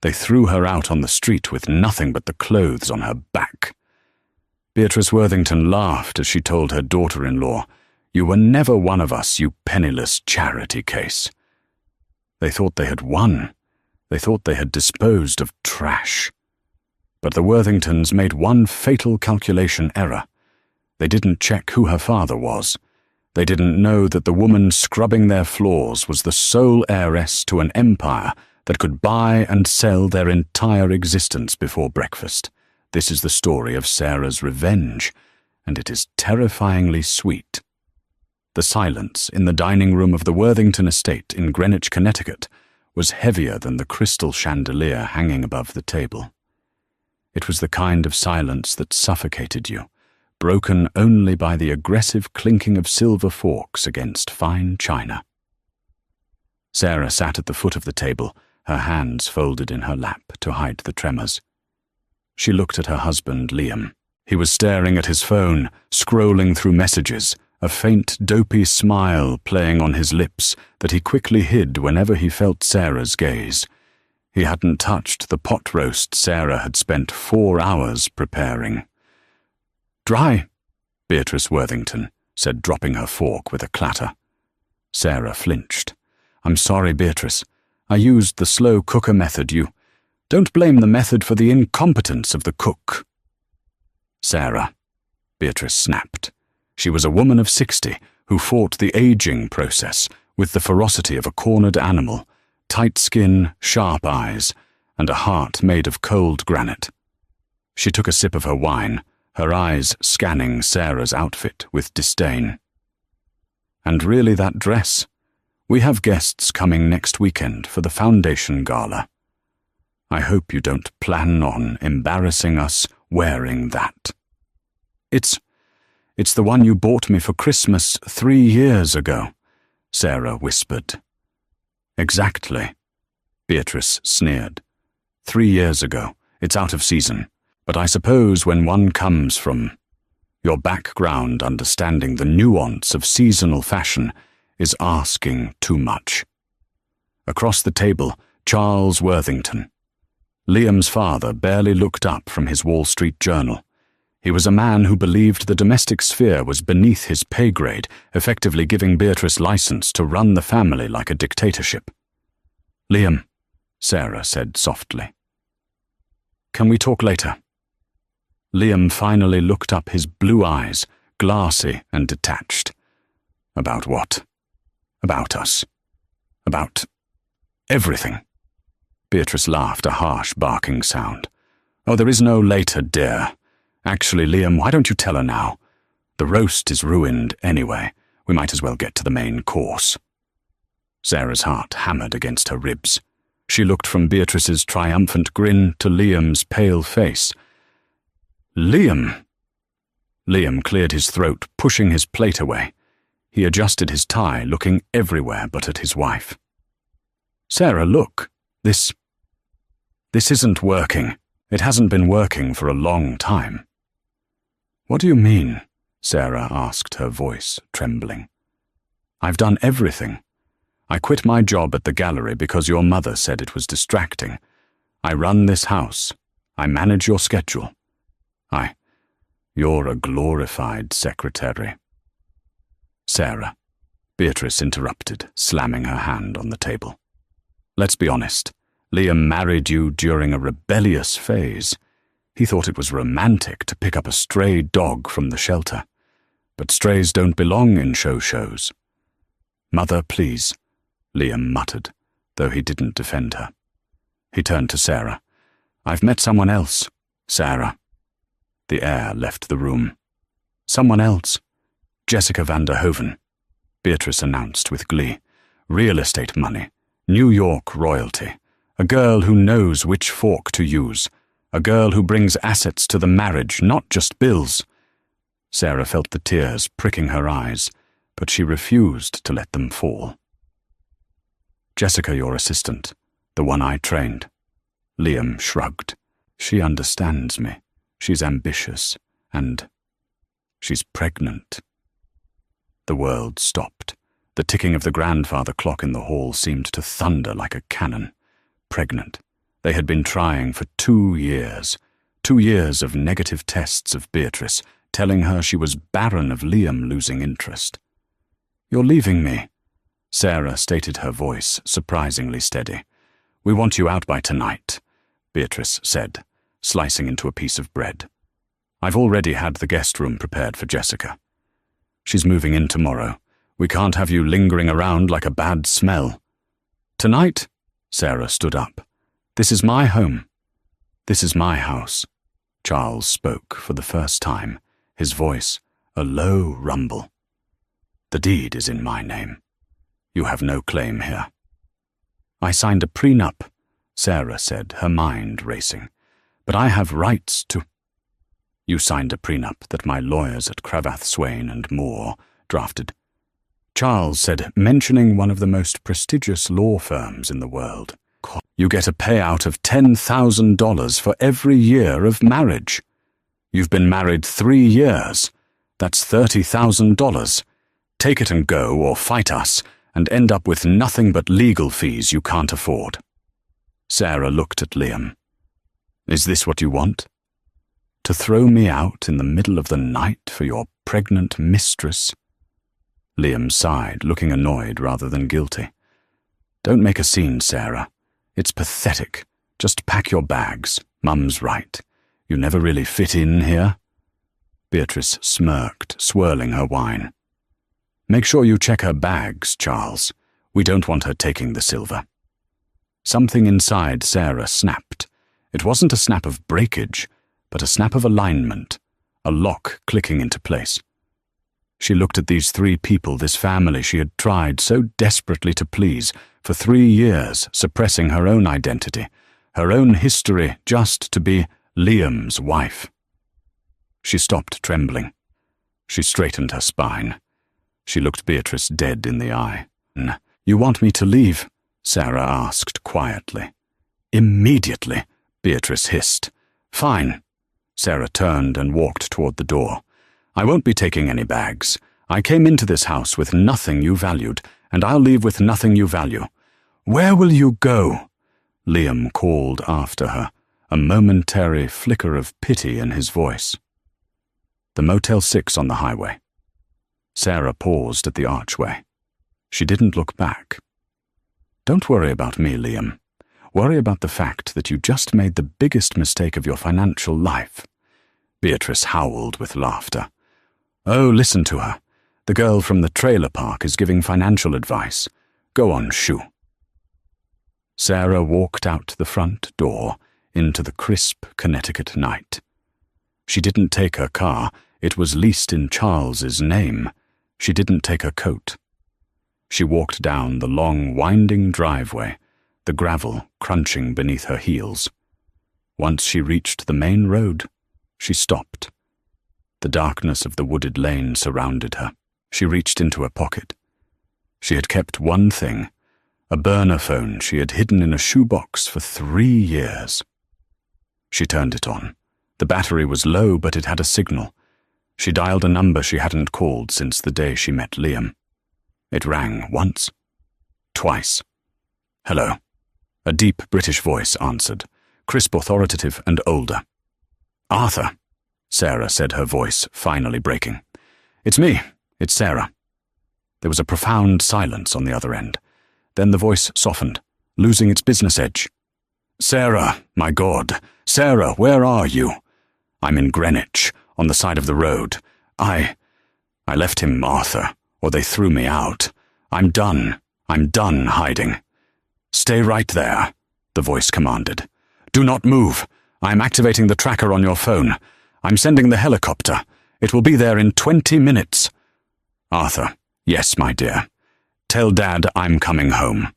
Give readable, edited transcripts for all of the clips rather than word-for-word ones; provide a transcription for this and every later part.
They threw her out on the street with nothing but the clothes on her back. Beatrice Worthington laughed as she told her daughter-in-law, "You were never one of us, you penniless charity case." They thought they had won. They thought they had disposed of trash. But the Worthingtons made one fatal calculation error. They didn't check who her father was. They didn't know that the woman scrubbing their floors was the sole heiress to an empire that could buy and sell their entire existence before breakfast. This is the story of Sarah's revenge, and it is terrifyingly sweet. The silence in the dining room of the Worthington estate in Greenwich, Connecticut, was heavier than the crystal chandelier hanging above the table. It was the kind of silence that suffocated you, broken only by the aggressive clinking of silver forks against fine china. Sarah sat at the foot of the table, her hands folded in her lap to hide the tremors. She looked at her husband, Liam. He was staring at his phone, scrolling through messages, a faint, dopey smile playing on his lips that he quickly hid whenever he felt Sarah's gaze. He hadn't touched the pot roast Sarah had spent 4 hours preparing. "Dry," Beatrice Worthington said, dropping her fork with a clatter. Sarah flinched. "I'm sorry, Beatrice. I used the slow cooker method. You don't blame the method for the incompetence of the cook." "Sarah," Beatrice snapped. She was a woman of 60 who fought the aging process with the ferocity of a cornered animal, tight skin, sharp eyes, and a heart made of cold granite. She took a sip of her wine, her eyes scanning Sarah's outfit with disdain. "And really that dress? We have guests coming next weekend for the foundation gala. I hope you don't plan on embarrassing us wearing that." It's the one you bought me for Christmas 3 years ago," Sarah whispered. "Exactly," Beatrice sneered. 3 years ago. It's out of season. But I suppose when one comes from your background, understanding the nuance of seasonal fashion is asking too much." Across the table, Charles Worthington. Liam's father barely looked up from his Wall Street Journal. He was a man who believed the domestic sphere was beneath his pay grade, effectively giving Beatrice license to run the family like a dictatorship. "Liam," Sarah said softly. "Can we talk later?" Liam finally looked up, his blue eyes, glassy and detached. "About what?" "About us. About everything." Beatrice laughed, a harsh barking sound. "Oh, there is no later, dear. Actually, Liam, why don't you tell her now? The roast is ruined anyway. We might as well get to the main course." Sarah's heart hammered against her ribs. She looked from Beatrice's triumphant grin to Liam's pale face. "Liam!" Liam cleared his throat, pushing his plate away. He adjusted his tie, looking everywhere but at his wife. "Sarah, look. This isn't working. It hasn't been working for a long time." "What do you mean?" Sarah asked, her voice trembling. "I've done everything. I quit my job at the gallery because your mother said it was distracting. I run this house. I manage your schedule. You're a glorified secretary." "Sarah," Beatrice interrupted, slamming her hand on the table. "Let's be honest. Liam married you during a rebellious phase. He thought it was romantic to pick up a stray dog from the shelter. But strays don't belong in shows. "Mother, please," Liam muttered, though he didn't defend her. He turned to Sarah. "I've met someone else, Sarah." The air left the room. "Someone else? Jessica van der Hoven," Beatrice announced with glee. "Real estate money, New York royalty, a girl who knows which fork to use, a girl who brings assets to the marriage, not just bills." Sarah felt the tears pricking her eyes, but she refused to let them fall. "Jessica, your assistant, the one I trained." Liam shrugged. "She understands me. She's ambitious, and she's pregnant." The world stopped. The ticking of the grandfather clock in the hall seemed to thunder like a cannon. Pregnant. They had been trying for 2 years. 2 years of negative tests of Beatrice, telling her she was barren of Liam losing interest. "You're leaving me," Sarah stated, her voice surprisingly steady. "We want you out by tonight," Beatrice said, slicing into a piece of bread. "I've already had the guest room prepared for Jessica. She's moving in tomorrow. We can't have you lingering around like a bad smell." "Tonight?" Sarah stood up. "This is my home. This is my house." Charles spoke for the first time, his voice a low rumble. "The deed is in my name. You have no claim here." "I signed a prenup," Sarah said, her mind racing. "But I have rights to—" "You signed a prenup that my lawyers at Cravath, Swain and Moore drafted," Charles said, mentioning one of the most prestigious law firms in the world. "You get a payout of $10,000 for every year of marriage. You've been married 3 years. That's $30,000. Take it and go, or fight us, and end up with nothing but legal fees you can't afford." Sarah looked at Liam. "Is this what you want? To throw me out in the middle of the night for your pregnant mistress?" Liam sighed, looking annoyed rather than guilty. "Don't make a scene, Sarah. It's pathetic. Just pack your bags. Mum's right. You never really fit in here." Beatrice smirked, swirling her wine. "Make sure you check her bags, Charles. We don't want her taking the silver." Something inside Sarah snapped. It wasn't a snap of breakage, but a snap of alignment, a lock clicking into place. She looked at these 3 people, this family she had tried so desperately to please for 3 years, suppressing her own identity, her own history, just to be Liam's wife. She stopped trembling. She straightened her spine. She looked Beatrice dead in the eye. "You want me to leave?" Sarah asked quietly. "Immediately," Beatrice hissed. "Fine." Sarah turned and walked toward the door. "I won't be taking any bags. I came into this house with nothing you valued, and I'll leave with nothing you value." "Where will you go?" Liam called after her, a momentary flicker of pity in his voice. "The Motel 6 on the highway." Sarah paused at the archway. She didn't look back. "Don't worry about me, Liam. Worry about the fact that you just made the biggest mistake of your financial life." Beatrice howled with laughter. "Oh, listen to her. The girl from the trailer park is giving financial advice. Go on, shoo." Sarah walked out the front door into the crisp Connecticut night. She didn't take her car. It was leased in Charles's name. She didn't take her coat. She walked down the long, winding driveway, the gravel crunching beneath her heels. Once she reached the main road, she stopped. The darkness of the wooded lane surrounded her. She reached into her pocket. She had kept one thing, a burner phone she had hidden in a shoebox for 3 years. She turned it on. The battery was low, but it had a signal. She dialed a number she hadn't called since the day she met Liam. It rang once, twice. "Hello." A deep British voice answered, crisp, authoritative, and older. "Arthur," Sarah said, her voice finally breaking. "It's me. It's Sarah." There was a profound silence on the other end. Then the voice softened, losing its business edge. "Sarah, my God. Sarah, where are you?" "I'm in Greenwich, on the side of the road. I left him, Arthur, or they threw me out. I'm done. I'm done hiding." "Stay right there," the voice commanded. "Do not move. I'm activating the tracker on your phone. I'm sending the helicopter. It will be there in 20 minutes. "Arthur, yes, my dear. Tell Dad I'm coming home."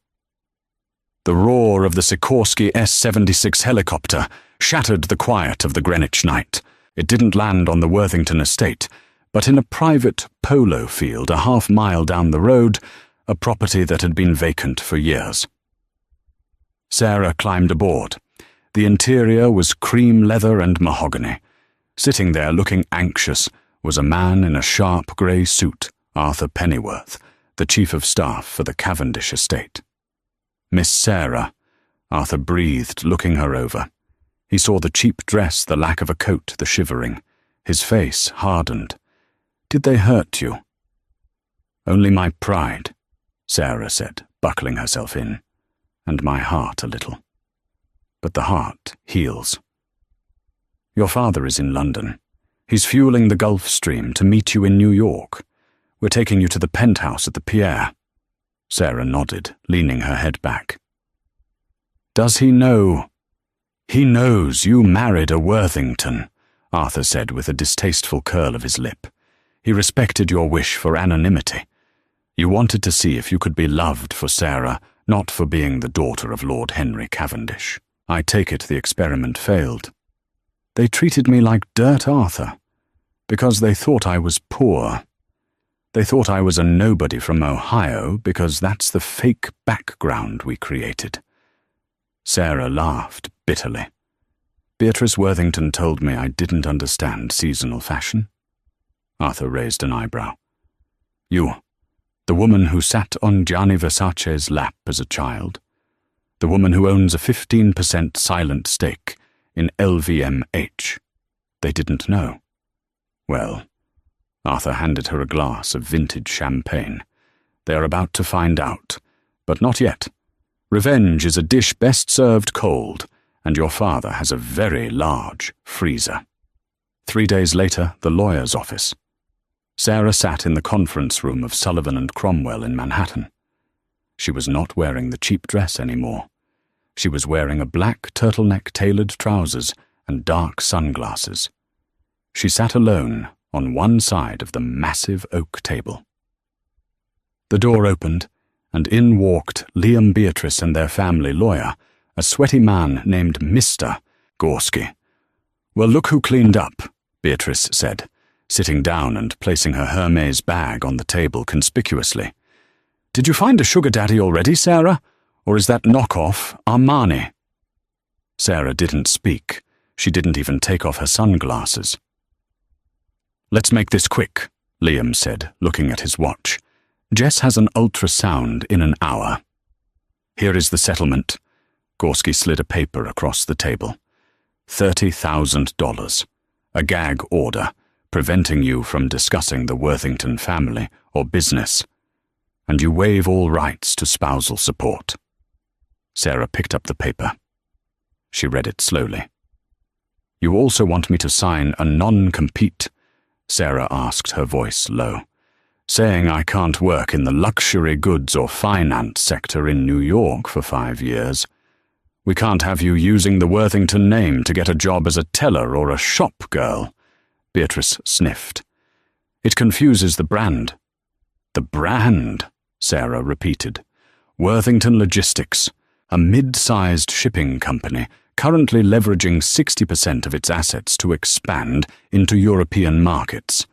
The roar of the Sikorsky S-76 helicopter shattered the quiet of the Greenwich night. It didn't land on the Worthington estate, but in a private polo field a half-mile down the road, a property that had been vacant for years. Sarah climbed aboard. The interior was cream leather and mahogany. Sitting there looking anxious was a man in a sharp grey suit, Arthur Pennyworth, the Chief of Staff for the Cavendish estate. "Miss Sarah," Arthur breathed, looking her over. He saw the cheap dress, the lack of a coat, the shivering. His face hardened. "Did they hurt you?" "Only my pride," Sarah said, buckling herself in, "and my heart a little. But the heart heals. Your father is in London. He's fueling the Gulf Stream to meet you in New York. We're taking you to the penthouse at the pier." Sarah nodded, leaning her head back. "Does he know?" "He knows you married a Worthington," Arthur said with a distasteful curl of his lip. "He respected your wish for anonymity. You wanted to see if you could be loved for Sarah, not for being the daughter of Lord Henry Cavendish. I take it the experiment failed. They treated me like dirt, Arthur, because they thought I was poor. They thought I was a nobody from Ohio because that's the fake background we created." Sarah laughed bitterly. "Beatrice Worthington told me I didn't understand seasonal fashion." Arthur raised an eyebrow. "You, the woman who sat on Gianni Versace's lap as a child, the woman who owns a 15% silent stake in LVMH. They didn't know. Well," Arthur handed her a glass of vintage champagne, "they are about to find out, but not yet. Revenge is a dish best served cold, and your father has a very large freezer." 3 days later, the lawyer's office. Sarah sat in the conference room of Sullivan and Cromwell in Manhattan. She was not wearing the cheap dress anymore. She was wearing a black turtleneck-tailored trousers and dark sunglasses. She sat alone on one side of the massive oak table. The door opened, and in walked Liam Beatrice and their family lawyer, a sweaty man named Mr. Gorski. "Well, look who cleaned up," Beatrice said, sitting down and placing her Hermes bag on the table conspicuously. "Did you find a sugar daddy already, Sarah? Or is that knockoff Armani?" Sarah didn't speak. She didn't even take off her sunglasses. "Let's make this quick," Liam said, looking at his watch. "Jess has an ultrasound in an hour. Here is the settlement." Gorski slid a paper across the table. $30,000. A gag order, preventing you from discussing the Worthington family or business. And you waive all rights to spousal support. Sarah picked up the paper. She read it slowly. "You also want me to sign a non-compete?" Sarah asked, her voice low. "Saying I can't work in the luxury goods or finance sector in New York for 5 years. We can't have you using the Worthington name to get a job as a teller or a shop girl." Beatrice sniffed. "It confuses the brand." "The brand," Sarah repeated. "Worthington Logistics, a mid-sized shipping company currently leveraging 60% of its assets to expand into European markets.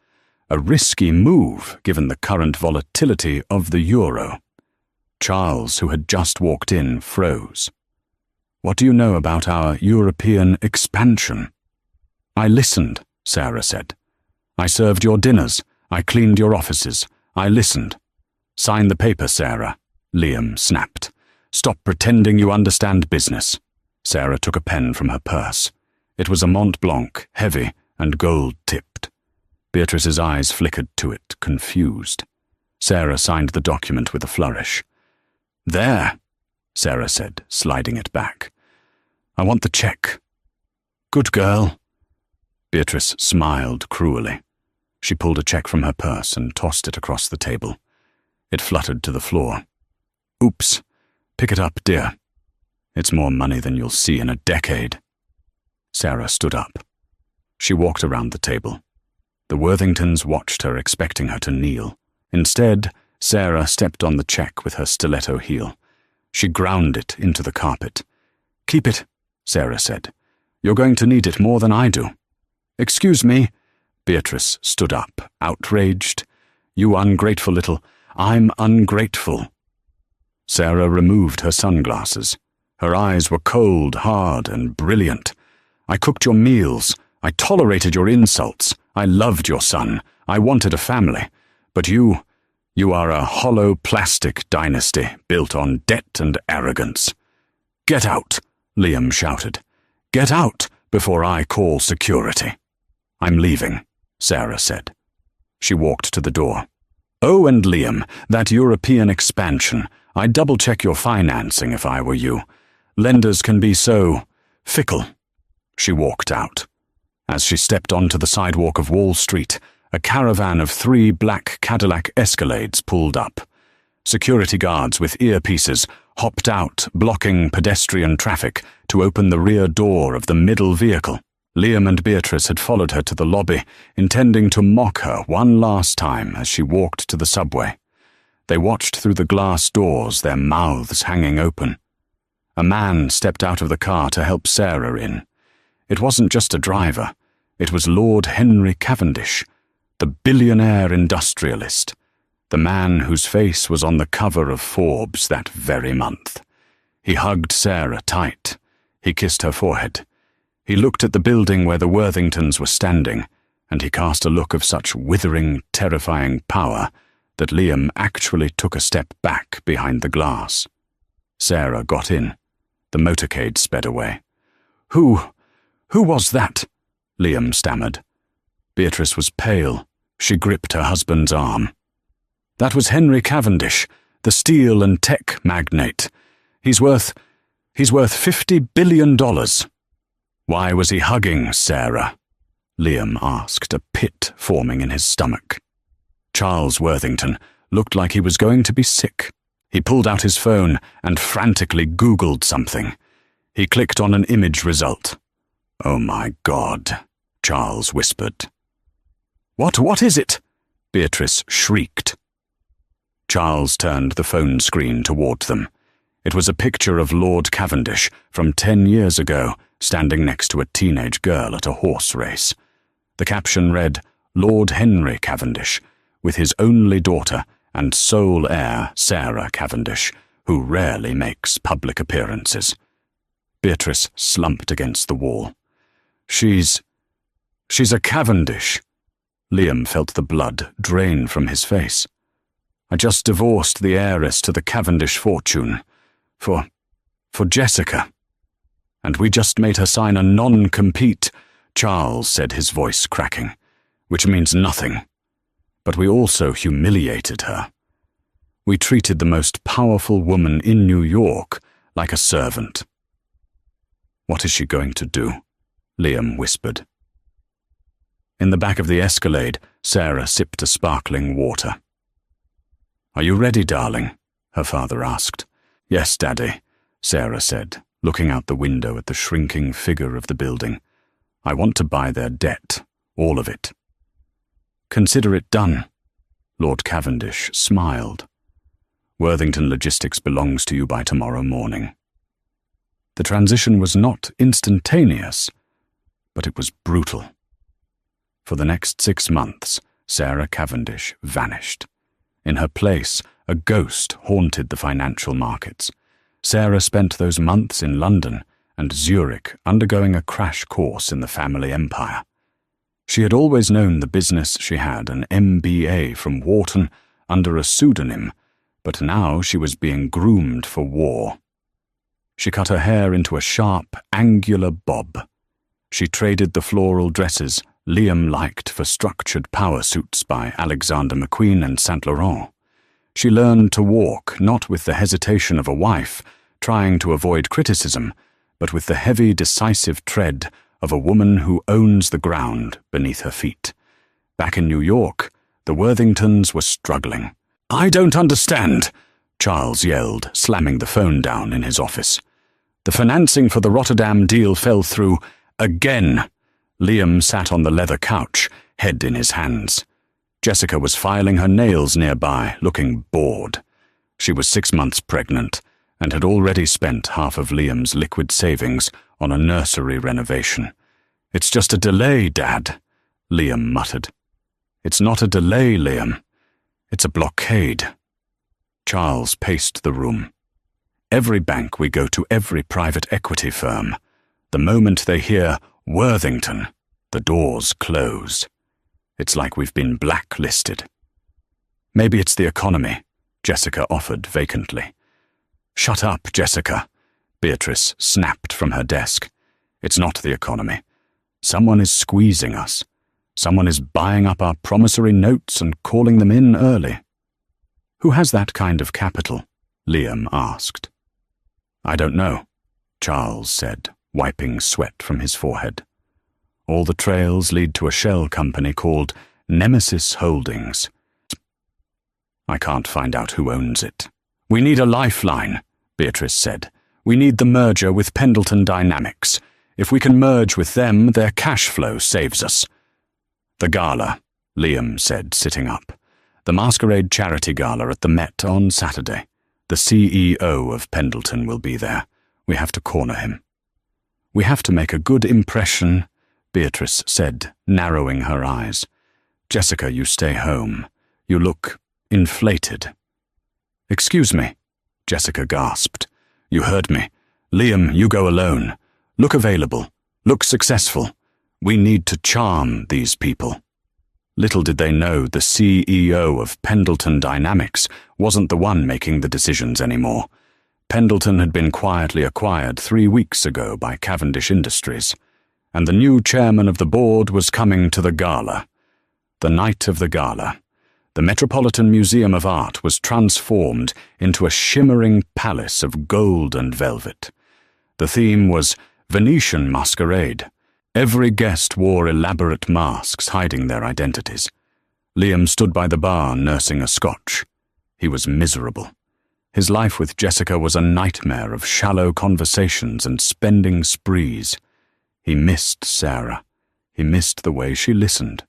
A risky move given the current volatility of the euro." Charles, who had just walked in, froze. "What do you know about our European expansion?" "I listened," Sarah said. "I served your dinners. I cleaned your offices. I listened." "Sign the paper, Sarah," Liam snapped. "Stop pretending you understand business." Sarah took a pen from her purse. It was a Mont Blanc, heavy and gold-tipped. Beatrice's eyes flickered to it, confused. Sarah signed the document with a flourish. "There," Sarah said, sliding it back. "I want the check." "Good girl." Beatrice smiled cruelly. She pulled a check from her purse and tossed it across the table. It fluttered to the floor. "Oops. Pick it up, dear. It's more money than you'll see in a decade." Sarah stood up. She walked around the table. The Worthingtons watched her, expecting her to kneel. Instead, Sarah stepped on the check with her stiletto heel. She ground it into the carpet. "Keep it," Sarah said. "You're going to need it more than I do." "Excuse me." Beatrice stood up, outraged. "You ungrateful little—" "I'm ungrateful." Sarah removed her sunglasses. Her eyes were cold, hard, and brilliant. "I cooked your meals. I tolerated your insults. I loved your son. I wanted a family. But you are a hollow plastic dynasty built on debt and arrogance. Get out, Liam shouted. Get out before I call security. I'm leaving, Sarah said. She walked to the door. Oh, and Liam, that European expansion. I'd double-check your financing if I were you. Lenders can be so fickle. She walked out. As she stepped onto the sidewalk of Wall Street, a caravan of 3 black Cadillac Escalades pulled up. Security guards with earpieces hopped out, blocking pedestrian traffic, to open the rear door of the middle vehicle. Liam and Beatrice had followed her to the lobby, intending to mock her one last time as she walked to the subway. They watched through the glass doors, their mouths hanging open. A man stepped out of the car to help Sarah in. It wasn't just a driver. It was Lord Henry Cavendish, the billionaire industrialist, the man whose face was on the cover of Forbes that very month. He hugged Sarah tight. He kissed her forehead. He looked at the building where the Worthingtons were standing, and he cast a look of such withering, terrifying power that Liam actually took a step back behind the glass. Sarah got in. The motorcade sped away. Who was that? Liam stammered. Beatrice was pale. She gripped her husband's arm. That was Henry Cavendish, the steel and tech magnate. He's worth $50 billion. Why was he hugging Sarah? Liam asked, a pit forming in his stomach. Charles Worthington looked like he was going to be sick. He pulled out his phone and frantically Googled something. He clicked on an image result. Oh my God, Charles whispered. What is it? Beatrice shrieked. Charles turned the phone screen toward them. It was a picture of Lord Cavendish from 10 years ago, standing next to a teenage girl at a horse race. The caption read, Lord Henry Cavendish, with his only daughter and sole heir, Sarah Cavendish, who rarely makes public appearances. Beatrice slumped against the wall. She's a Cavendish. Liam felt the blood drain from his face. I just divorced the heiress to the Cavendish fortune. For Jessica. And we just made her sign a non-compete, Charles said, his voice cracking, which means nothing. But we also humiliated her. We treated the most powerful woman in New York like a servant. What is she going to do? Liam whispered. In the back of the Escalade, Sarah sipped a sparkling water. Are you ready, darling? Her father asked. Yes, Daddy, Sarah said, looking out the window at the shrinking figure of the building. I want to buy their debt, all of it. Consider it done. Lord Cavendish smiled. Worthington Logistics belongs to you by tomorrow morning. The transition was not instantaneous, but it was brutal. For the next 6 months, Sarah Cavendish vanished. In her place, a ghost haunted the financial markets. Sarah spent those months in London and Zurich undergoing a crash course in the family empire. She had always known the business she had, an MBA from Wharton, under a pseudonym, but now she was being groomed for war. She cut her hair into a sharp, angular bob. She traded the floral dresses Liam liked for structured power suits by Alexander McQueen and Saint Laurent. She learned to walk not with the hesitation of a wife, trying to avoid criticism, but with the heavy, decisive tread of a woman who owns the ground beneath her feet. Back in New York, the Worthingtons were struggling. I don't understand, Charles yelled, slamming the phone down in his office. The financing for the Rotterdam deal fell through again. Liam sat on the leather couch, head in his hands. Jessica was filing her nails nearby, looking bored. She was 6 months pregnant and had already spent half of Liam's liquid savings on a nursery renovation. It's just a delay, Dad, Liam muttered. It's not a delay, Liam. It's a blockade. Charles paced the room. Every bank we go to, every private equity firm, the moment they hear Worthington, the doors close. It's like we've been blacklisted. Maybe it's the economy, Jessica offered vacantly. Shut up, Jessica. Beatrice snapped from her desk. It's not the economy. Someone is squeezing us. Someone is buying up our promissory notes and calling them in early. Who has that kind of capital? Liam asked. I don't know, Charles said, wiping sweat from his forehead. All the trails lead to a shell company called Nemesis Holdings. I can't find out who owns it. We need a lifeline, Beatrice said. We need the merger with Pendleton Dynamics. If we can merge with them, their cash flow saves us. The gala, Liam said, sitting up. The Masquerade Charity Gala at the Met on Saturday. The CEO of Pendleton will be there. We have to corner him. We have to make a good impression, Beatrice said, narrowing her eyes. Jessica, you stay home. You look inflated. Excuse me, Jessica gasped. You heard me. Liam, you go alone. Look available. Look successful. We need to charm these people. Little did they know the CEO of Pendleton Dynamics wasn't the one making the decisions anymore. Pendleton had been quietly acquired 3 weeks ago by Cavendish Industries, and the new chairman of the board was coming to the gala. The night of the gala, the Metropolitan Museum of Art was transformed into a shimmering palace of gold and velvet. The theme was Venetian Masquerade. Every guest wore elaborate masks hiding their identities. Liam stood by the bar nursing a scotch. He was miserable. His life with Jessica was a nightmare of shallow conversations and spending sprees. He missed Sarah. He missed the way she listened.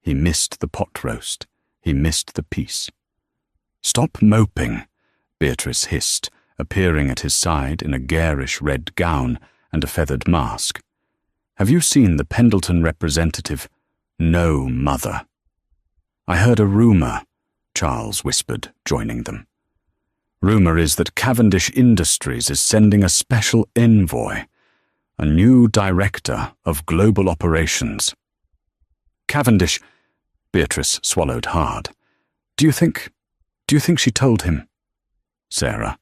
He missed the pot roast. He missed the peace. Stop moping, Beatrice hissed, appearing at his side in a garish red gown and a feathered mask. Have you seen the Pendleton representative? No, mother. I heard a rumor, Charles whispered, joining them. Rumor is that Cavendish Industries is sending a special envoy, a new director of global operations. Cavendish, Beatrice swallowed hard. Do you think she told him? Sarah.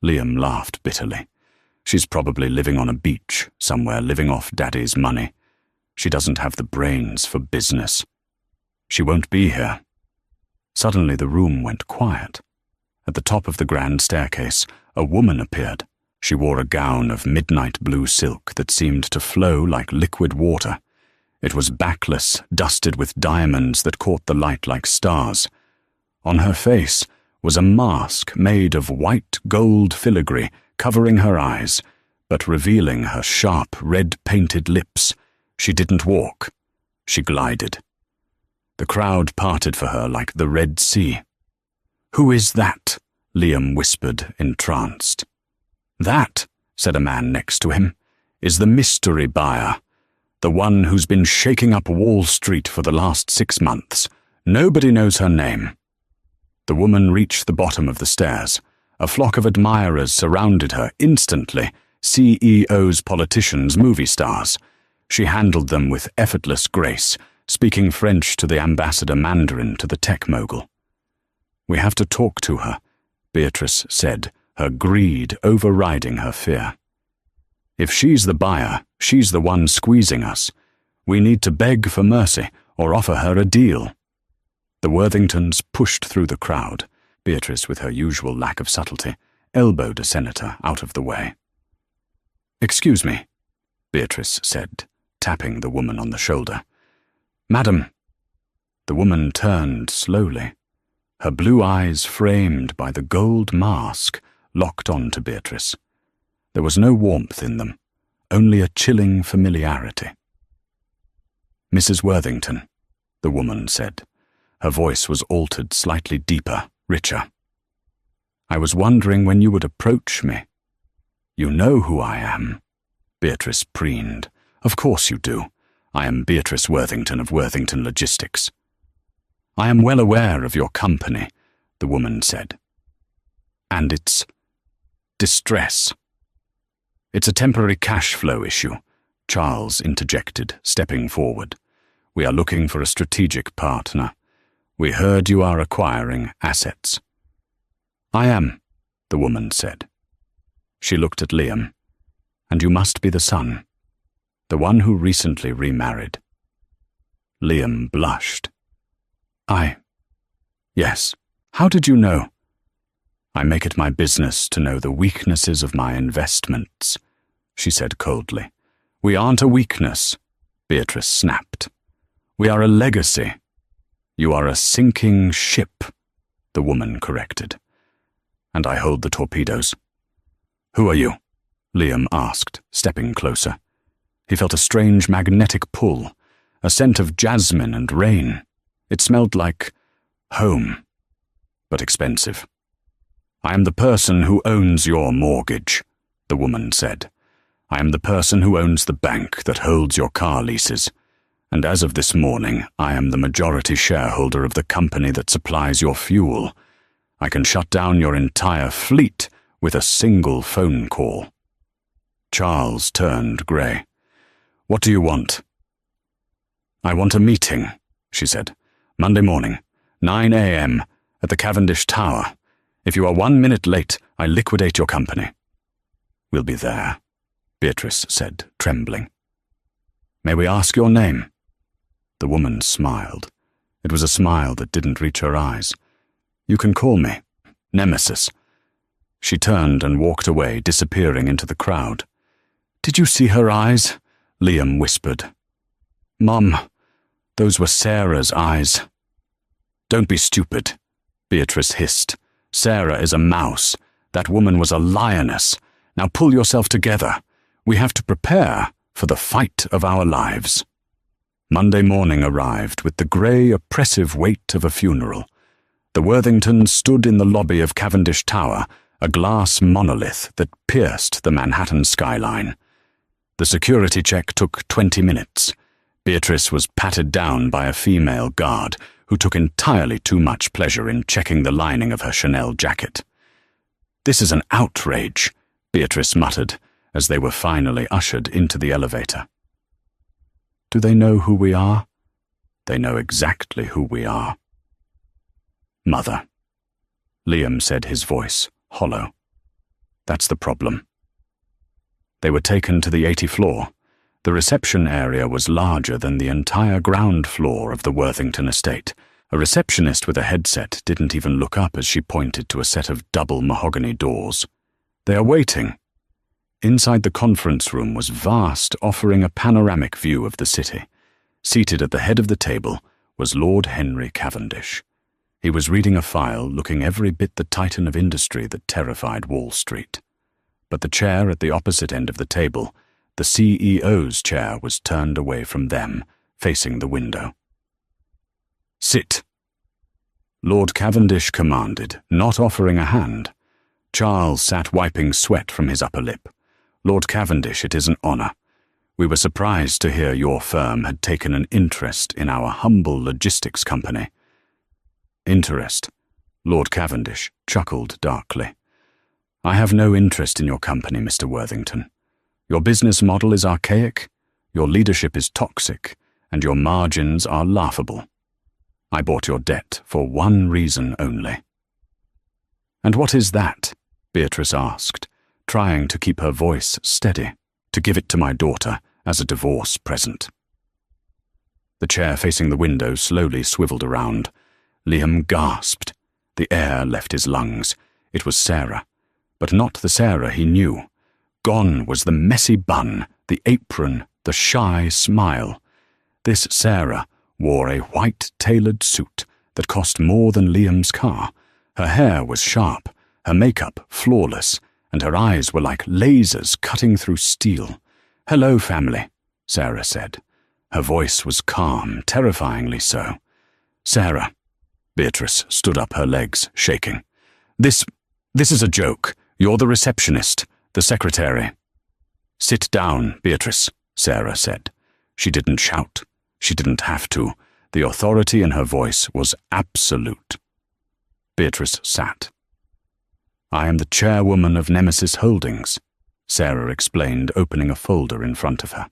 Liam laughed bitterly. She's probably living on a beach somewhere, living off Daddy's money. She doesn't have the brains for business. She won't be here. Suddenly the room went quiet. At the top of the grand staircase, a woman appeared. She wore a gown of midnight blue silk that seemed to flow like liquid water. It was backless, dusted with diamonds that caught the light like stars. On her face was a mask made of white gold filigree, covering her eyes, but revealing her sharp, red-painted lips. She didn't walk. She glided. The crowd parted for her like the Red Sea. "Who is that?" Liam whispered, entranced. "That," said a man next to him, "is the mystery buyer, the one who's been shaking up Wall Street for the last 6 months. Nobody knows her name." The woman reached the bottom of the stairs. A flock of admirers surrounded her instantly, CEOs, politicians, movie stars. She handled them with effortless grace, speaking French to the ambassador, Mandarin to the tech mogul. "We have to talk to her," Beatrice said, her greed overriding her fear. "If she's the buyer, she's the one squeezing us. We need to beg for mercy or offer her a deal." The Worthingtons pushed through the crowd. Beatrice, with her usual lack of subtlety, elbowed a senator out of the way. "Excuse me," Beatrice said, tapping the woman on the shoulder. "Madam." The woman turned slowly. Her blue eyes, framed by the gold mask, locked on to Beatrice. There was no warmth in them, only a chilling familiarity. "Mrs. Worthington," the woman said. Her voice was altered slightly deeper, richer. "I was wondering when you would approach me." "You know who I am," Beatrice preened. "Of course you do. I am Beatrice Worthington of Worthington Logistics." "I am well aware of your company," the woman said. "And its distress." "It's a temporary cash flow issue," Charles interjected, stepping forward. "We are looking for a strategic partner. We heard you are acquiring assets." "I am," the woman said. She looked at Liam. And you must be the son, the one who recently remarried. Liam blushed. Yes. How did you know? I make it my business to know the weaknesses of my investments, she said coldly. We aren't a weakness, Beatrice snapped. We are a legacy. You are a sinking ship, the woman corrected. And I hold the torpedoes. Who are you? Liam asked, stepping closer. He felt a strange magnetic pull, a scent of jasmine and rain. It smelled like home, but expensive. I am the person who owns your mortgage, the woman said. I am the person who owns the bank that holds your car leases. And as of this morning, I am the majority shareholder of the company that supplies your fuel. I can shut down your entire fleet with a single phone call. Charles turned grey. What do you want? I want a meeting, she said. Monday morning, 9 a.m. at the Cavendish Tower. If you are 1 minute late, I liquidate your company. We'll be there, Beatrice said, trembling. May we ask your name? The woman smiled. It was a smile that didn't reach her eyes. You can call me Nemesis. She turned and walked away, disappearing into the crowd. Did you see her eyes? Liam whispered. Mum, those were Sarah's eyes. Don't be stupid, Beatrice hissed. Sarah is a mouse. That woman was a lioness. Now pull yourself together. We have to prepare for the fight of our lives. Monday morning arrived with the grey, oppressive weight of a funeral. The Worthingtons stood in the lobby of Cavendish Tower, a glass monolith that pierced the Manhattan skyline. The security check took 20 minutes. Beatrice was patted down by a female guard who took entirely too much pleasure in checking the lining of her Chanel jacket. This is an outrage, Beatrice muttered as they were finally ushered into the elevator. Do they know who we are? They know exactly who we are. Mother. Liam said, his voice hollow. That's the problem. They were taken to the 80th floor. The reception area was larger than the entire ground floor of the Worthington estate. A receptionist with a headset didn't even look up as she pointed to a set of double mahogany doors. They are waiting. Inside the conference room was vast, offering a panoramic view of the city. Seated at the head of the table was Lord Henry Cavendish. He was reading a file, looking every bit the titan of industry that terrified Wall Street. But the chair at the opposite end of the table, the CEO's chair, was turned away from them, facing the window. Sit. Lord Cavendish commanded, not offering a hand. Charles sat wiping sweat from his upper lip. Lord Cavendish, it is an honour. We were surprised to hear your firm had taken an interest in our humble logistics company. Interest? Lord Cavendish chuckled darkly. I have no interest in your company, Mr. Worthington. Your business model is archaic, your leadership is toxic, and your margins are laughable. I bought your debt for one reason only. And what is that? Beatrice asked, trying to keep her voice steady, to give it to my daughter as a divorce present. The chair facing the window slowly swiveled around. Liam gasped. The air left his lungs. It was Sarah, but not the Sarah he knew. Gone was the messy bun, the apron, the shy smile. This Sarah wore a white tailored suit that cost more than Liam's car. Her hair was sharp, her makeup flawless, and her eyes were like lasers cutting through steel. Hello, family, Sarah said. Her voice was calm, terrifyingly so. Sarah. Beatrice stood up, her legs shaking. This is a joke. You're the receptionist, the secretary. Sit down, Beatrice, Sarah said. She didn't shout. She didn't have to. The authority in her voice was absolute. Beatrice sat. I am the chairwoman of Nemesis Holdings, Sarah explained, opening a folder in front of her.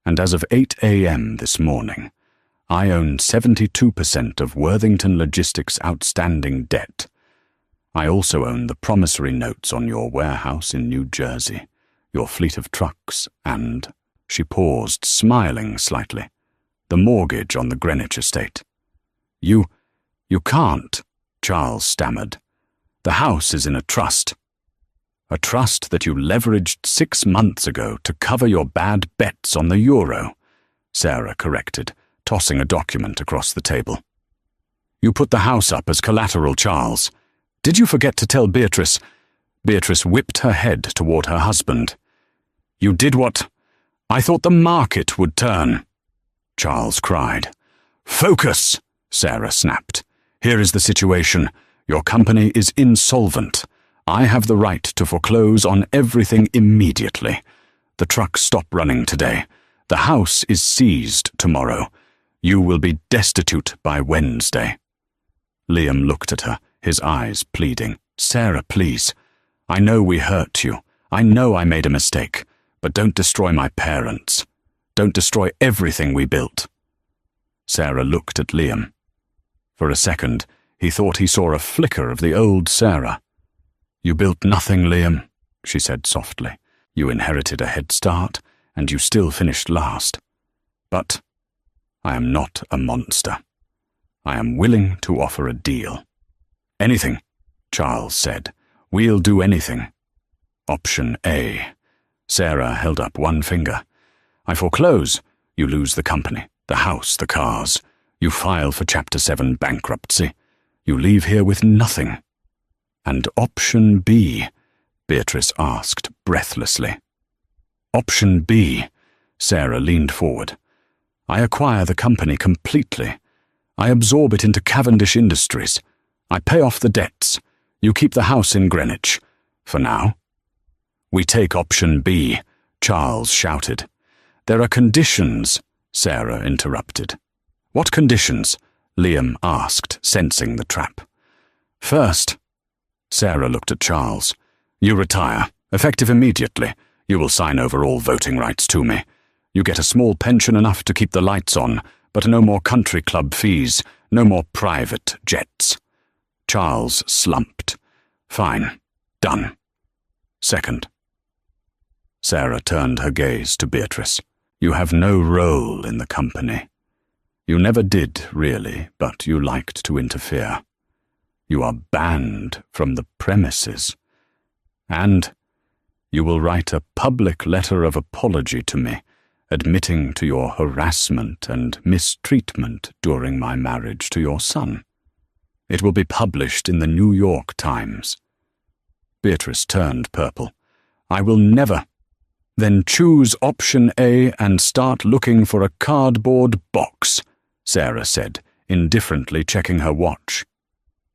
And as of 8 a.m. this morning, I own 72% of Worthington Logistics' outstanding debt. I also own the promissory notes on your warehouse in New Jersey, your fleet of trucks, and," she paused, smiling slightly, "the mortgage on the Greenwich estate." You can't," Charles stammered. "The house is in a trust." "A trust that you leveraged 6 months ago to cover your bad bets on the euro," Sarah corrected, tossing a document across the table. "You put the house up as collateral, Charles. Did you forget to tell Beatrice?" Beatrice whipped her head toward her husband. "You did what? I thought the market would turn," Charles cried. "Focus," Sarah snapped. "Here is the situation. Your company is insolvent. I have the right to foreclose on everything immediately. The trucks stop running today. The house is seized tomorrow. You will be destitute by Wednesday." Liam looked at her, his eyes pleading. "Sarah, please. I know we hurt you. I know I made a mistake. But don't destroy my parents. Don't destroy everything we built." Sarah looked at Liam. For a second, he thought he saw a flicker of the old Sarah. "You built nothing, Liam," she said softly. "You inherited a head start, and you still finished last. But I am not a monster. I am willing to offer a deal." "Anything," Charles said. "We'll do anything." "Option A." Sarah held up one finger. "I foreclose. You lose the company, the house, the cars. You file for Chapter 7 bankruptcy. You leave here with nothing." "And option B?" Beatrice asked breathlessly. "Option B," Sarah leaned forward. "I acquire the company completely. I absorb it into Cavendish Industries. I pay off the debts. You keep the house in Greenwich. For now." "We take option B," Charles shouted. "There are conditions," Sarah interrupted. "What conditions?" Liam asked, sensing the trap. "First," Sarah looked at Charles, "you retire, effective immediately. You will sign over all voting rights to me. You get a small pension enough to keep the lights on, but no more country club fees, no more private jets." Charles slumped. "Fine. Done." "Second." Sarah turned her gaze to Beatrice. "You have no role in the company. You never did, really, but you liked to interfere. You are banned from the premises. And you will write a public letter of apology to me, admitting to your harassment and mistreatment during my marriage to your son. It will be published in the New York Times." Beatrice turned purple. "I will never." "Then choose option A and start looking for a cardboard box," Sarah said, indifferently checking her watch.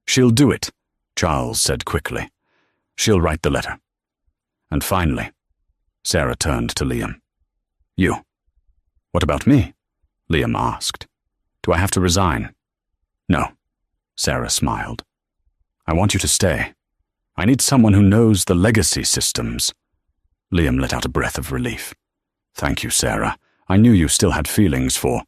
"She'll do it," Charles said quickly. "She'll write the letter." And finally, Sarah turned to Liam. "You." "What about me?" Liam asked. "Do I have to resign?" "No," Sarah smiled. "I want you to stay. I need someone who knows the legacy systems." Liam let out a breath of relief. "Thank you, Sarah. I knew you still had feelings for—"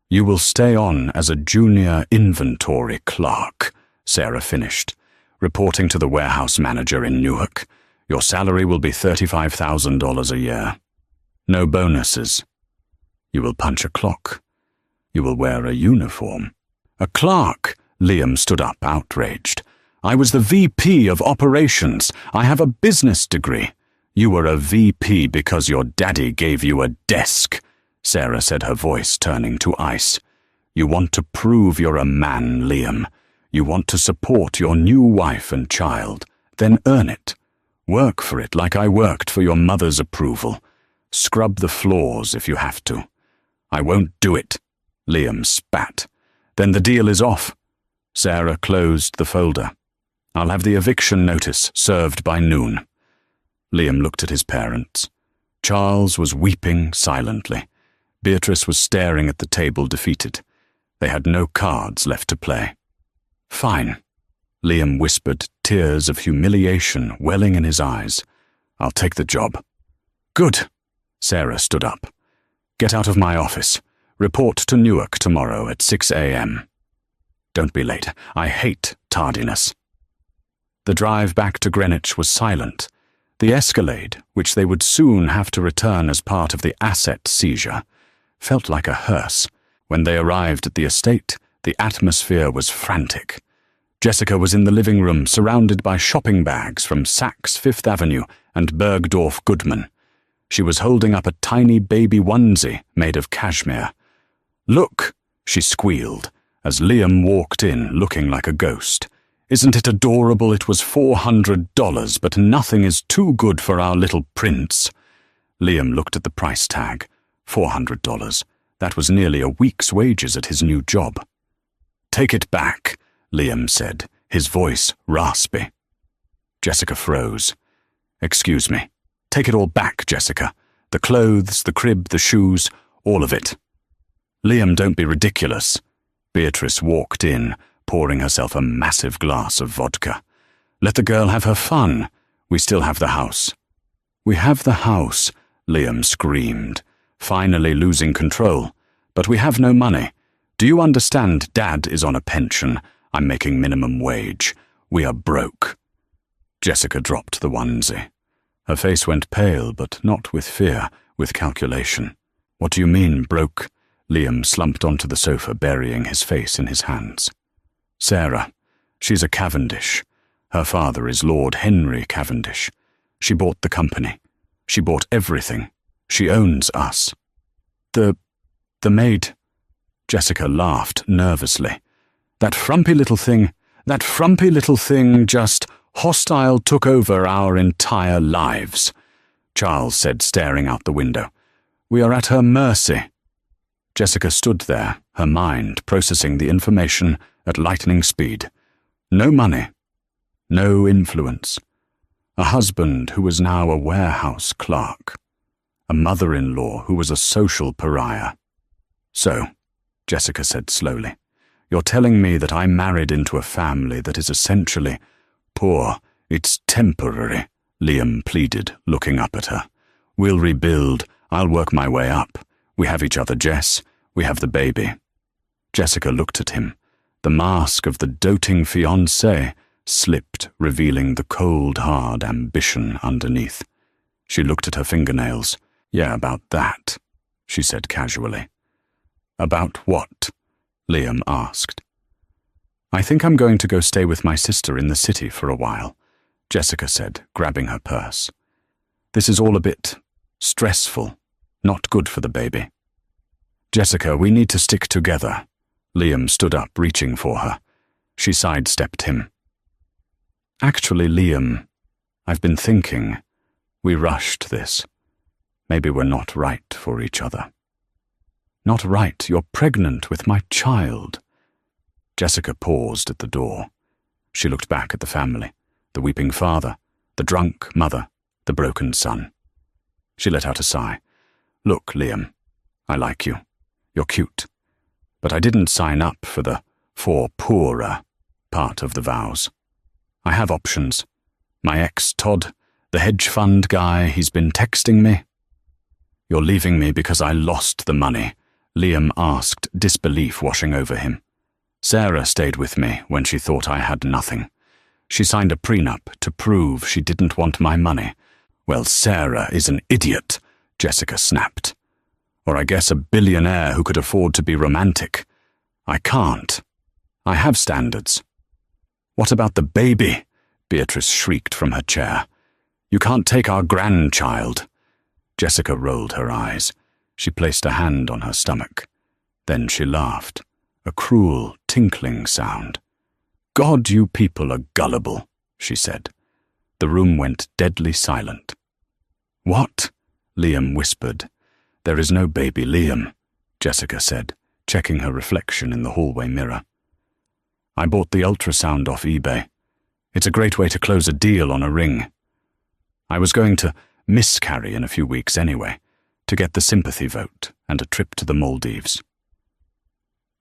"You will stay on as a junior inventory clerk," Sarah finished, "reporting to the warehouse manager in Newark. Your salary will be $35,000 a year. No bonuses. You will punch a clock. You will wear a uniform." "A clerk?" Liam stood up, outraged. "I was the VP of operations. I have a business degree." "You were a VP because your daddy gave you a desk," Sarah said, her voice turning to ice. "You want to prove you're a man, Liam. You want to support your new wife and child. Then earn it. Work for it like I worked for your mother's approval. Scrub the floors if you have to." "I won't do it," Liam spat. "Then the deal is off." Sarah closed the folder. "I'll have the eviction notice served by noon." Liam looked at his parents. Charles was weeping silently. Beatrice was staring at the table, defeated. They had no cards left to play. "Fine," Liam whispered, tears of humiliation welling in his eyes. "I'll take the job." "Good." Sarah stood up. "Get out of my office. Report to Newark tomorrow at 6 a.m. Don't be late. I hate tardiness." The drive back to Greenwich was silent. The Escalade, which they would soon have to return as part of the asset seizure, felt like a hearse. When they arrived at the estate, the atmosphere was frantic. Jessica was in the living room, surrounded by shopping bags from Saks Fifth Avenue and Bergdorf Goodman. She was holding up a tiny baby onesie made of cashmere. "Look," she squealed, as Liam walked in looking like a ghost. "Isn't it adorable? It was $400, but nothing is too good for our little prince." Liam looked at the price tag. $400. That was nearly a week's wages at his new job. "Take it back," Liam said, his voice raspy. Jessica froze. "Excuse me. Take it all back, Jessica. The clothes, the crib, the shoes, all of it." "Liam, don't be ridiculous." Beatrice walked in, pouring herself a massive glass of vodka. "Let the girl have her fun. We still have the house." "We have the house," Liam screamed, finally losing control. "But we have no money. Do you understand? Dad is on a pension. I'm making minimum wage. We are broke." Jessica dropped the onesie. Her face went pale, but not with fear, with calculation. "What do you mean, broke?" Liam slumped onto the sofa, burying his face in his hands. "Sarah. She's a Cavendish. Her father is Lord Henry Cavendish. She bought the company. She bought everything. She owns us." The maid." Jessica laughed nervously. That frumpy little thing just hostile took over our entire lives," Charles said, staring out the window. "We are at her mercy." Jessica stood there, her mind processing the information at lightning speed. No money. No influence. A husband who was now a warehouse clerk. A mother-in-law who was a social pariah. "So," Jessica said slowly, "you're telling me that I married into a family that is essentially poor. It's temporary," Liam pleaded, looking up at her. "We'll rebuild. I'll work my way up. We have each other, Jess. We have the baby." Jessica looked at him. The mask of the doting fiancé slipped, revealing the cold, hard ambition underneath. She looked at her fingernails. "Yeah, about that," she said casually. "About what?" Liam asked. "I think I'm going to go stay with my sister in the city for a while," Jessica said, grabbing her purse. "This is all a bit stressful, not good for the baby." "Jessica, we need to stick together." Liam stood up, reaching for her. She sidestepped him. "Actually, Liam, I've been thinking. We rushed this. Maybe we're not right for each other." "Not right? You're pregnant with my child." Jessica paused at the door. She looked back at the family, the weeping father, the drunk mother, the broken son. She let out a sigh. "Look, Liam, I like you. You're cute. But I didn't sign up for the for poorer part of the vows. I have options. My ex, Todd, the hedge fund guy, he's been texting me." "You're leaving me because I lost the money?" Liam asked, disbelief washing over him. "Sarah stayed with me when she thought I had nothing. She signed a prenup to prove she didn't want my money." "Well, Sarah is an idiot," Jessica snapped. "Or I guess a billionaire who could afford to be romantic. I can't. I have standards." "What about the baby?" Beatrice shrieked from her chair. "You can't take our grandchild." Jessica rolled her eyes. She placed a hand on her stomach. Then she laughed, a cruel, tinkling sound. "God, you people are gullible," she said. The room went deadly silent. "What?" Liam whispered. "There is no baby, Liam," Jessica said, checking her reflection in the hallway mirror. "I bought the ultrasound off eBay. It's a great way to close a deal on a ring. I was going to miscarry in a few weeks anyway, to get the sympathy vote and a trip to the Maldives."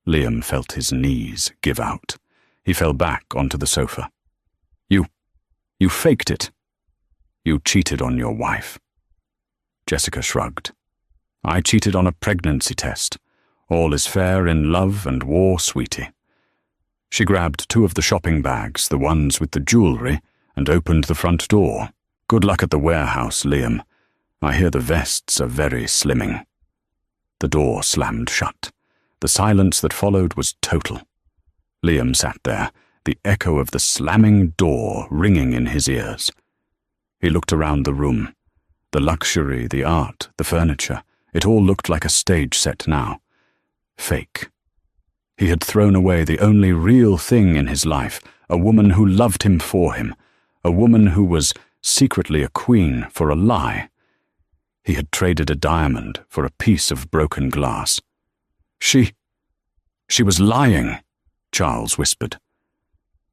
Liam felt his knees give out. He fell back onto the sofa. You faked it. You cheated on your wife." Jessica shrugged. "I cheated on a pregnancy test. All is fair in love and war, sweetie." She grabbed two of the shopping bags, the ones with the jewelry, and opened the front door. Good luck at the warehouse, Liam. I hear the vests are very slimming. The door slammed shut. The silence that followed was total. Liam sat there, the echo of the slamming door ringing in his ears. He looked around the room. The luxury, the art, the furniture, it all looked like a stage set now. Fake. He had thrown away the only real thing in his life, a woman who loved him for him, a woman who was secretly a queen, for a lie. He had traded a diamond for a piece of broken glass. She was lying, Charles whispered.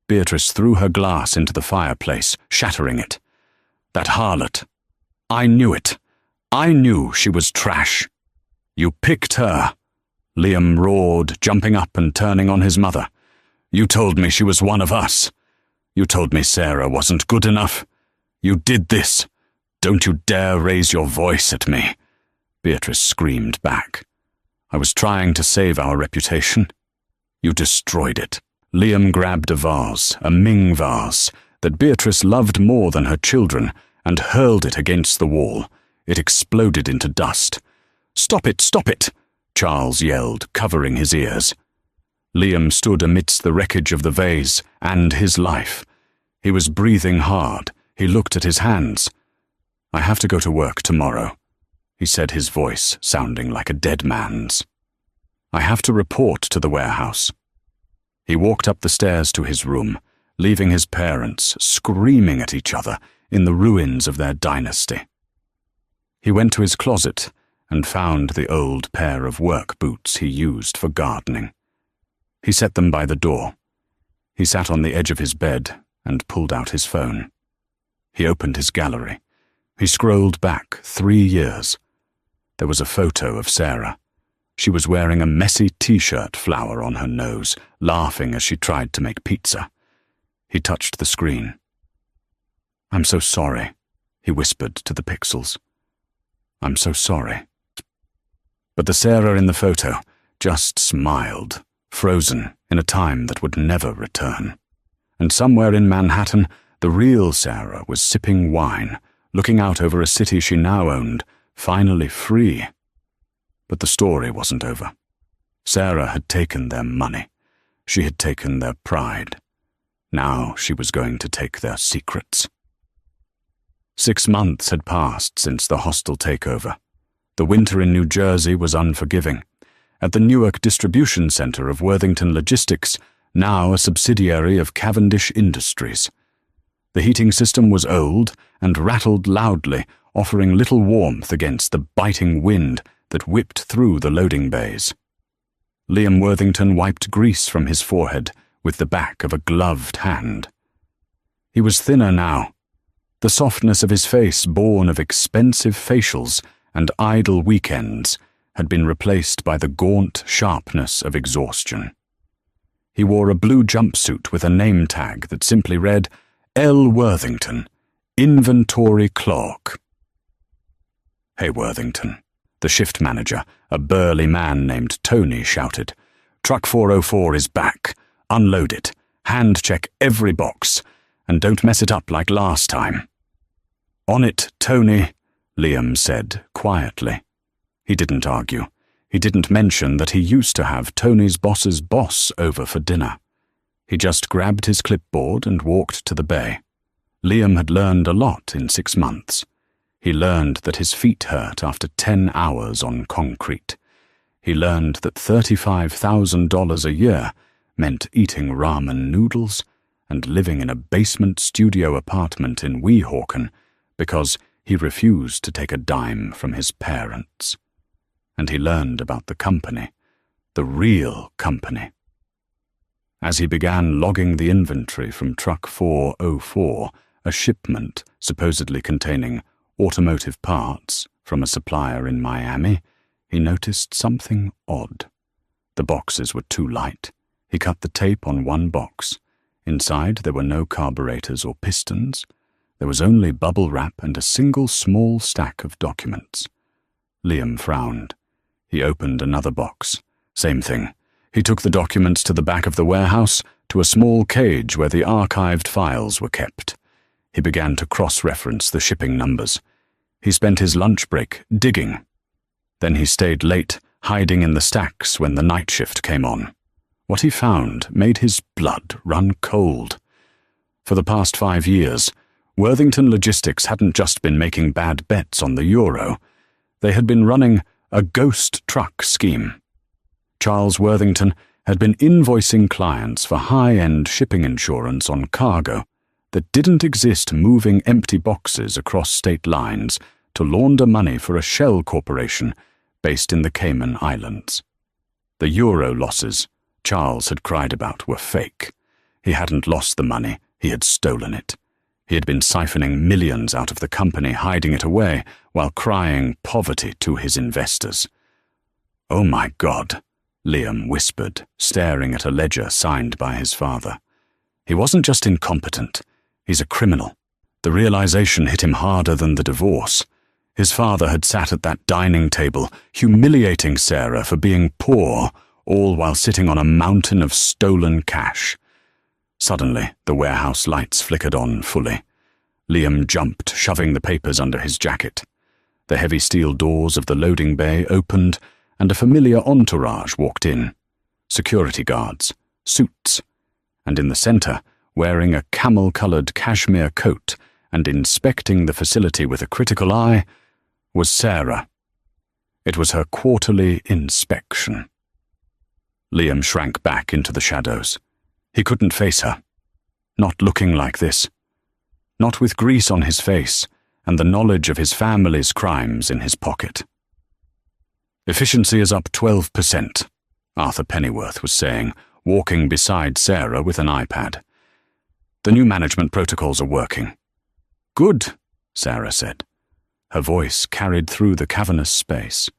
Beatrice threw her glass into the fireplace, shattering it. That harlot. I knew it. I knew she was trash. You picked her, Liam roared, jumping up and turning on his mother. You told me she was one of us. You told me Sarah wasn't good enough. You did this. Don't you dare raise your voice at me. Beatrice screamed back. I was trying to save our reputation. You destroyed it. Liam grabbed a vase, a Ming vase, that Beatrice loved more than her children, and hurled it against the wall. It exploded into dust. Stop it, stop it, Charles yelled, covering his ears. Liam stood amidst the wreckage of the vase and his life. He was breathing hard. He looked at his hands. I have to go to work tomorrow, he said, his voice sounding like a dead man's. I have to report to the warehouse. He walked up the stairs to his room, leaving his parents screaming at each other in the ruins of their dynasty. He went to his closet and found the old pair of work boots he used for gardening. He set them by the door. He sat on the edge of his bed and pulled out his phone. He opened his gallery. He scrolled back 3 years. There was a photo of Sarah. She was wearing a messy t-shirt flower on her nose, laughing as she tried to make pizza. He touched the screen. I'm so sorry, he whispered to the pixels. I'm so sorry. But the Sarah in the photo just smiled, frozen in a time that would never return. And somewhere in Manhattan, the real Sarah was sipping wine, looking out over a city she now owned, finally free. But the story wasn't over. Sarah had taken their money. She had taken their pride. Now she was going to take their secrets. 6 months had passed since the hostile takeover. The winter in New Jersey was unforgiving. At the Newark distribution center of Worthington Logistics, now a subsidiary of Cavendish Industries. The heating system was old and rattled loudly, offering little warmth against the biting wind that whipped through the loading bays. Liam Worthington wiped grease from his forehead with the back of a gloved hand. He was thinner now. The softness of his face, born of expensive facials and idle weekends, had been replaced by the gaunt sharpness of exhaustion. He wore a blue jumpsuit with a name tag that simply read, L. Worthington, Inventory Clerk. Hey, Worthington, the shift manager, a burly man named Tony, shouted. Truck 404 is back. Unload it. Hand check every box. And don't mess it up like last time. On it, Tony, Liam said quietly. He didn't argue. He didn't mention that he used to have Tony's boss's boss over for dinner. He just grabbed his clipboard and walked to the bay. Liam had learned a lot in 6 months. He learned that his feet hurt after 10 hours on concrete. He learned that $35,000 a year meant eating ramen noodles and living in a basement studio apartment in Weehawken because he refused to take a dime from his parents. And he learned about the company, the real company. As he began logging the inventory from Truck 404, a shipment supposedly containing automotive parts from a supplier in Miami, he noticed something odd. The boxes were too light. He cut the tape on one box. Inside there were no carburetors or pistons. There was only bubble wrap and a single small stack of documents. Liam frowned. He opened another box. Same thing. He took the documents to the back of the warehouse, to a small cage where the archived files were kept. He began to cross-reference the shipping numbers. He spent his lunch break digging. Then he stayed late, hiding in the stacks when the night shift came on. What he found made his blood run cold. For the past 5 years, Worthington Logistics hadn't just been making bad bets on the euro. They had been running a ghost truck scheme. Charles Worthington had been invoicing clients for high-end shipping insurance on cargo that didn't exist, moving empty boxes across state lines to launder money for a shell corporation based in the Cayman Islands. The euro losses Charles had cried about were fake. He hadn't lost the money, he had stolen it. He had been siphoning millions out of the company, hiding it away, while crying poverty to his investors. "Oh my God," Liam whispered, staring at a ledger signed by his father. He wasn't just incompetent, he's a criminal. The realization hit him harder than the divorce. His father had sat at that dining table, humiliating Sarah for being poor, all while sitting on a mountain of stolen cash. Suddenly, the warehouse lights flickered on fully. Liam jumped, shoving the papers under his jacket. The heavy steel doors of the loading bay opened, and a familiar entourage walked in. Security guards, suits, and in the center, wearing a camel-colored cashmere coat and inspecting the facility with a critical eye, was Sarah. It was her quarterly inspection. Liam shrank back into the shadows. He couldn't face her. Not looking like this. Not with grease on his face and the knowledge of his family's crimes in his pocket. "Efficiency is up 12%, Arthur Pennyworth was saying, walking beside Sarah with an iPad. "The new management protocols are working." "Good," Sarah said. Her voice carried through the cavernous space.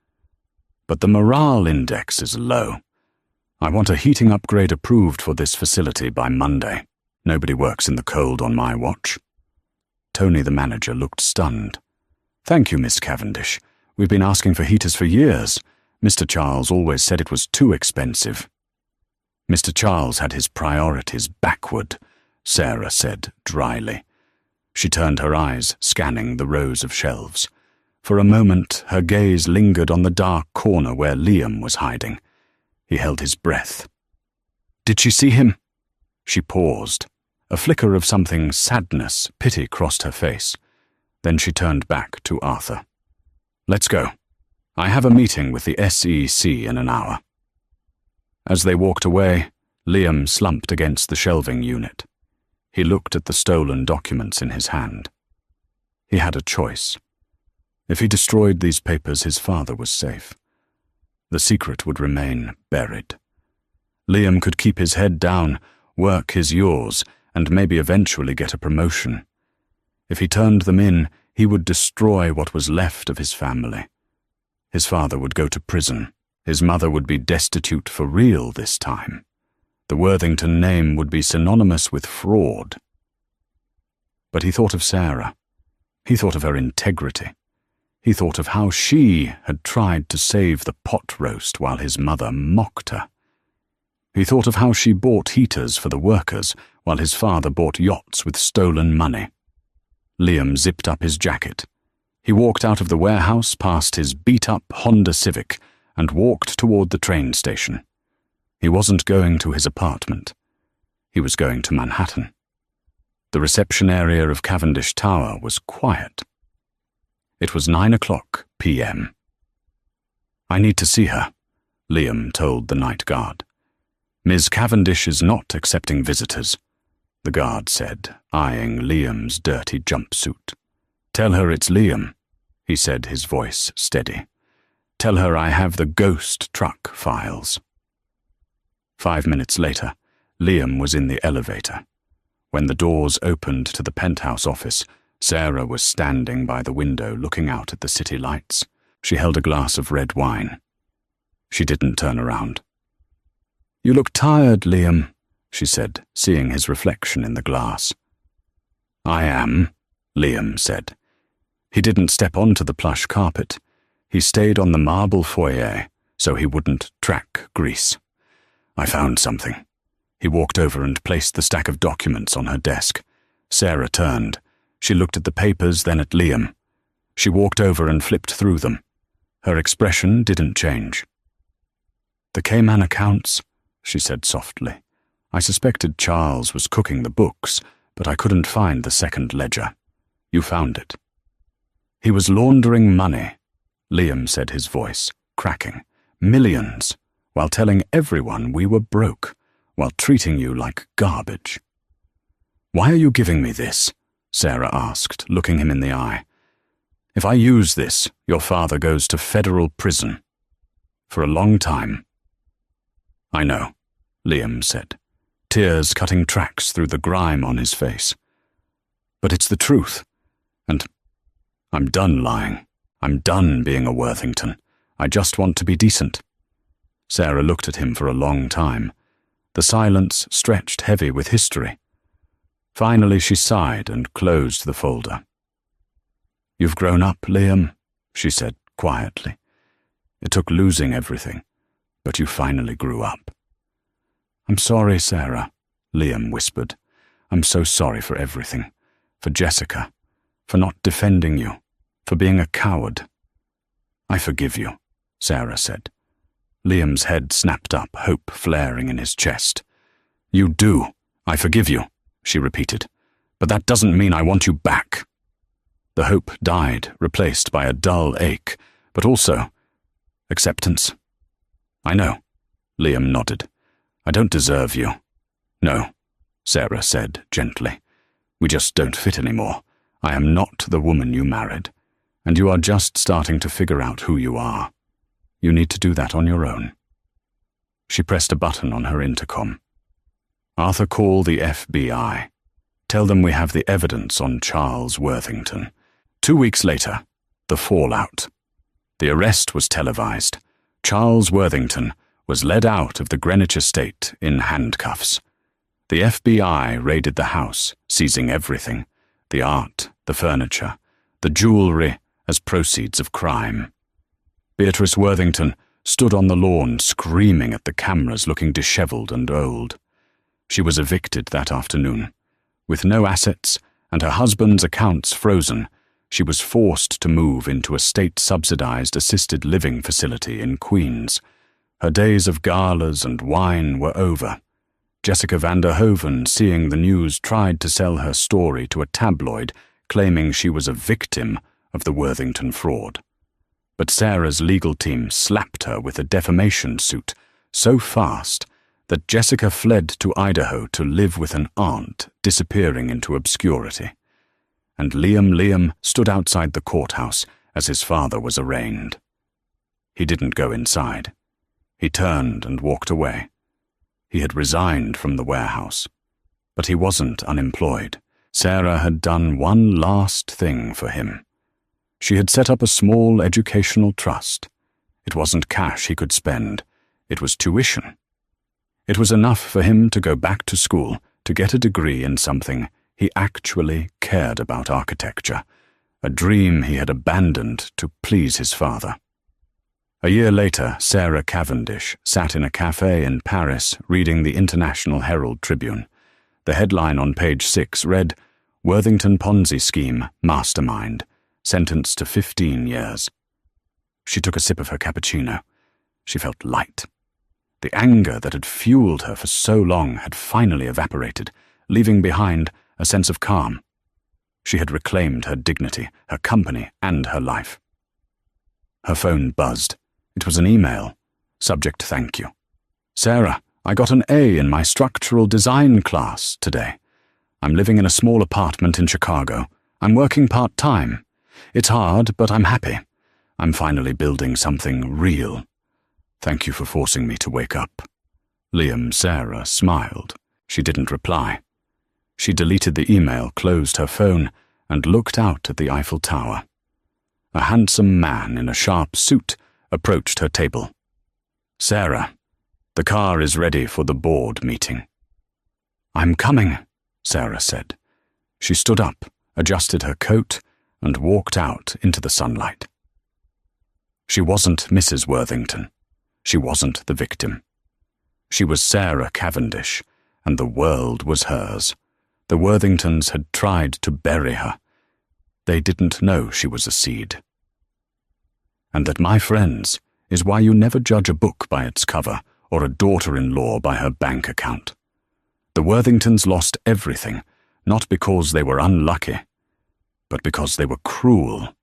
"But the morale index is low. I want a heating upgrade approved for this facility by Monday. Nobody works in the cold on my watch." Tony, the manager, looked stunned. "Thank you, Miss Cavendish. We've been asking for heaters for years. Mr. Charles always said it was too expensive." "Mr. Charles had his priorities backward," Sarah said dryly. She turned her eyes, scanning the rows of shelves. For a moment, her gaze lingered on the dark corner where Liam was hiding. He held his breath. "Did she see him?" She paused. A flicker of something sadness, pity crossed her face. Then she turned back to Arthur. "Let's go. I have a meeting with the SEC in an hour." As they walked away, Liam slumped against the shelving unit. He looked at the stolen documents in his hand. He had a choice. If he destroyed these papers, his father was safe. The secret would remain buried. Liam could keep his head down, work his yours, and maybe eventually get a promotion. If he turned them in, he would destroy what was left of his family. His father would go to prison. His mother would be destitute for real this time. The Worthington name would be synonymous with fraud. But he thought of Sarah. He thought of her integrity. He thought of how she had tried to save the pot roast while his mother mocked her. He thought of how she bought heaters for the workers while his father bought yachts with stolen money. Liam zipped up his jacket. He walked out of the warehouse past his beat-up Honda Civic and walked toward the train station. He wasn't going to his apartment. He was going to Manhattan. The reception area of Cavendish Tower was quiet. It was 9:00 p.m. "I need to see her," Liam told the night guard. "Ms. Cavendish is not accepting visitors," the guard said, eyeing Liam's dirty jumpsuit. "Tell her it's Liam," he said, his voice steady. "Tell her I have the ghost truck files." 5 minutes later, Liam was in the elevator. When the doors opened to the penthouse office, Sarah was standing by the window looking out at the city lights. She held a glass of red wine. She didn't turn around. "You look tired, Liam," she said, seeing his reflection in the glass. "I am," Liam said. He didn't step onto the plush carpet. He stayed on the marble foyer so he wouldn't track grease. "I found something." He walked over and placed the stack of documents on her desk. Sarah turned. She looked at the papers, then at Liam. She walked over and flipped through them. Her expression didn't change. "The Cayman accounts," she said softly. "I suspected Charles was cooking the books, but I couldn't find the second ledger. You found it." "He was laundering money," Liam said, his voice cracking. "Millions, while telling everyone we were broke, while treating you like garbage." "Why are you giving me this?" Sarah asked, looking him in the eye. "If I use this, your father goes to federal prison. For a long time." "I know," Liam said, tears cutting tracks through the grime on his face. "But it's the truth. And I'm done lying. I'm done being a Worthington. I just want to be decent." Sarah looked at him for a long time. The silence stretched heavy with history. Finally she sighed and closed the folder. "You've grown up, Liam," she said quietly. "It took losing everything, but you finally grew up." "I'm sorry, Sarah," Liam whispered. "I'm so sorry for everything. For Jessica. For not defending you. For being a coward." "I forgive you," Sarah said. Liam's head snapped up, hope flaring in his chest. "You do. I forgive you," she repeated. "But that doesn't mean I want you back." The hope died, replaced by a dull ache, but also acceptance. "I know," Liam nodded. "I don't deserve you." "No," Sarah said gently. "We just don't fit anymore. I am not the woman you married, and you are just starting to figure out who you are. You need to do that on your own." She pressed a button on her intercom. "Arthur, call the FBI. Tell them we have the evidence on Charles Worthington." 2 weeks later, the fallout. The arrest was televised. Charles Worthington was led out of the Greenwich estate in handcuffs. The FBI raided the house, seizing everything: the art, the furniture, the jewelry as proceeds of crime. Beatrice Worthington stood on the lawn screaming at the cameras, looking disheveled and old. She was evicted that afternoon. With no assets and her husband's accounts frozen, she was forced to move into a state-subsidized assisted living facility in Queens. Her days of galas and wine were over. Jessica van der Hoeven, seeing the news, tried to sell her story to a tabloid, claiming she was a victim of the Worthington fraud. But Sarah's legal team slapped her with a defamation suit so fast that Jessica fled to Idaho to live with an aunt, disappearing into obscurity. And Liam stood outside the courthouse as his father was arraigned. He didn't go inside. He turned and walked away. He had resigned from the warehouse. But he wasn't unemployed. Sarah had done one last thing for him. She had set up a small educational trust. It wasn't cash he could spend. It was tuition. It was enough for him to go back to school, to get a degree in something he actually cared about: architecture, a dream he had abandoned to please his father. A year later, Sarah Cavendish sat in a cafe in Paris reading the International Herald Tribune. The headline on page 6 read, "Worthington Ponzi Scheme Mastermind, sentenced to 15 years. She took a sip of her cappuccino. She felt light. The anger that had fueled her for so long had finally evaporated, leaving behind a sense of calm. She had reclaimed her dignity, her company, and her life. Her phone buzzed. It was an email. Subject: thank you. "Sarah, I got an A in my structural design class today. I'm living in a small apartment in Chicago. I'm working part-time. It's hard, but I'm happy. I'm finally building something real. Thank you for forcing me to wake up." Sarah smiled. She didn't reply. She deleted the email, closed her phone, and looked out at the Eiffel Tower. A handsome man in a sharp suit approached her table. "Sarah, the car is ready for the board meeting." "I'm coming," Sarah said. She stood up, adjusted her coat, and walked out into the sunlight. She wasn't Mrs. Worthington. She wasn't the victim. She was Sarah Cavendish, and the world was hers. The Worthingtons had tried to bury her, They didn't know she was a seed. And that, my friends, is why you never judge a book by its cover or a daughter-in-law by her bank account. The Worthingtons lost everything, not because they were unlucky, but because they were cruel.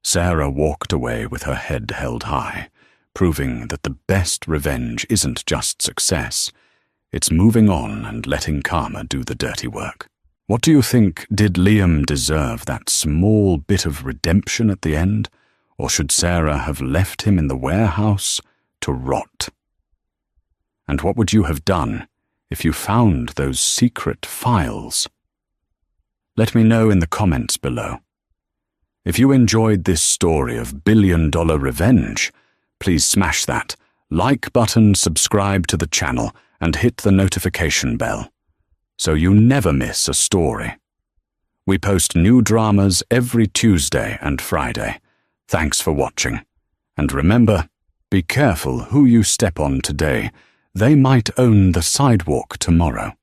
Sarah walked away with her head held high, proving that the best revenge isn't just success, it's moving on and letting karma do the dirty work. What do you think? Did Liam deserve that small bit of redemption at the end, or should Sarah have left him in the warehouse to rot? And what would you have done if you found those secret files? Let me know in the comments below. If you enjoyed this story of billion-dollar revenge, please smash that like button, subscribe to the channel, and hit the notification bell, so you never miss a story. We post new dramas every Tuesday and Friday. Thanks for watching. And remember, be careful who you step on today. They might own the sidewalk tomorrow.